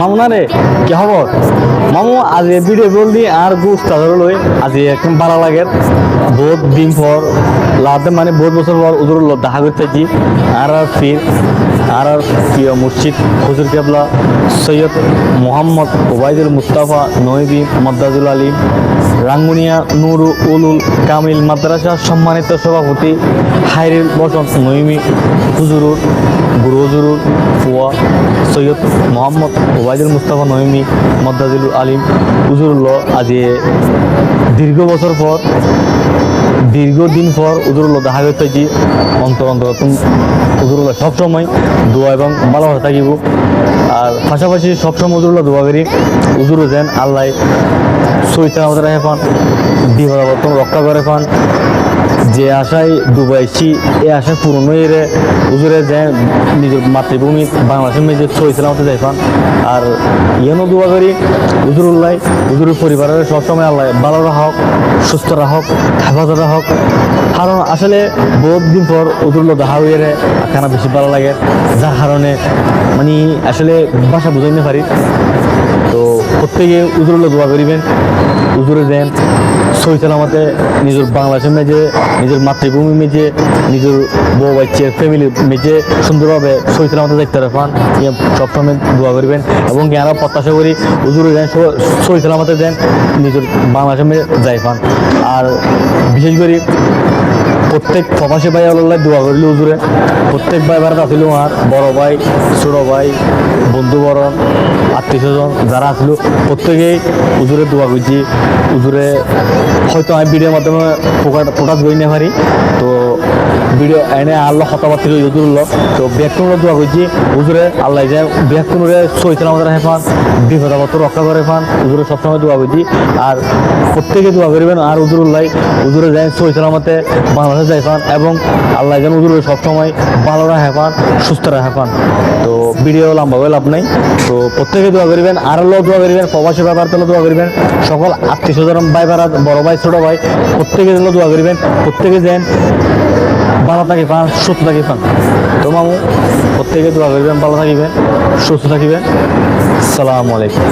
মামু না রে কি খবর মামু আজ ভিডিও বললি আর গুস্তা ধরলই আজ একদম ভালো লাগে বহুত দিন পর লাদে মানে বহুত বছর পর উজুর দেখা করতে কি আর প্রিয় মুর্শিদ হুজুর কেবলা সৈয়দ মোহাম্মদ ওবায়দুল মুস্তাফা নইবি মদ্দাজুল আলী রাঙ্গুনিয়া নুরু উলুল কামিল মাদ্রাসা সম্মানিত সভাপতি হাইরুল বসন্ত নইমি হুজুরুর গুরু হুজুরুর ফুয়া সৈয়দ মোহাম্মদ ওবায়দুল মুস্তাফা নইমি মদ্দাজুল আলিম হুজুরুল্লাহ আজ দীর্ঘদিন পর হুজুরুল্লাহ দেখা করতে কি অন্তর হুজুরুল্লাহ সবসময় দোয়া এবং ভালোবাসা থাকিব আর পাশাপাশি সবসময় হুজুরুল্লাহ দোয়া করি হুজুরও যেন আল্লাহ সইতা আমাদের রেখে পান বিপদাবর্তন রক্ষা করে পান যে আশায় ডুবাইছি এই আশায় পূরণ হয়ে রে হুজুরে যে নিজের মাতৃভূমি বাংলাদেশের মেয়ে যে সইছিলাম আমাদের যাই পান আর ইয়েনও দোয়া করি হুজুরুল্লাহ হুজুরের পরিবারের সবসময় আল্লাহ ভালো রাখক সুস্থ রাখক হেফাজত রাখক কারণ আসলে বহুত দিন পর হুজুরুল্লাহ দেখা হয়ে রে খানা বেশি ভালো লাগে যার কারণে মানে আসলে ভাষা বুঝাইতে পারি তো প্রত্যেকে হুজুরুল্লাহ দোয়া করিবেন হুজুরে দেন সহি সালামতে নিজের বাংলাদেশের মেজে নিজের মাতৃভূমি মেজে নিজের বউ বাচ্চার ফ্যামিলির মেজে সুন্দরভাবে সহি সালামতে দেখতে পান সবসময় দোয়া করবেন এবং আরও প্রত্যাশা করি হুজুরে দেন সহি সালামতে দেন নিজের বাংলাদেশের মেজে যাই পান আর বিশেষ করে প্রত্যেক প্রবাসী ভাই আল্লাহ দোয়া করিল হুজুরে প্রত্যেক ভাই ভারত আসিল আর বড় ভাই ছোট ভাই বন্ধুবরণ আত্মীয় স্বজন যারা আসলো প্রত্যেকেই হুজুরে দোয়া করছি হুজুরে হয়তো আমি ভিডিওর মাধ্যমে প্রকাশ করি না পারি তো ভিডিও এনে আল্লাহ হতাবাদ থেকে হুজুরুল্লাহ তো ব্যাকুণরা দোয়া করছি হুজুরে আল্লাহ যে ব্যাকুণরে সইতাল আমাদের হে পান বিপদাবত রক্ষা করে পান হুজুরে সবসময় দোয়া করছি আর প্রত্যেকে দোয়া করবেন আর হুজুরুল্লাহ হুজুরে যায় সইতাল আমাদের বাংলাদেশে যাই পান এবং আল্লাহ যেন হুজুরে সবসময় ভালো রাখে পান সুস্থ রাখে পান তো ভিডিও লম্বা হয়ে লাভ নাই তো প্রত্যেকে দোয়া করবেন আর আল্লাহ দোয়া করবেন প্রবাসী ব্যাপার তো দোয়া করবেন সকল আত্মীয় স্বজন ভাই বারাত বড় ভাই ছোট ভাই প্রত্যেকে যেন দোয়া করবেন প্রত্যেকে যেন ভালো থাকি পান সুস্থ থাকি পান তো মামু প্রত্যেকে দোয়া করবেন ভালো থাকিবেন সুস্থ থাকিবেন আসসালামু আলাইকুম।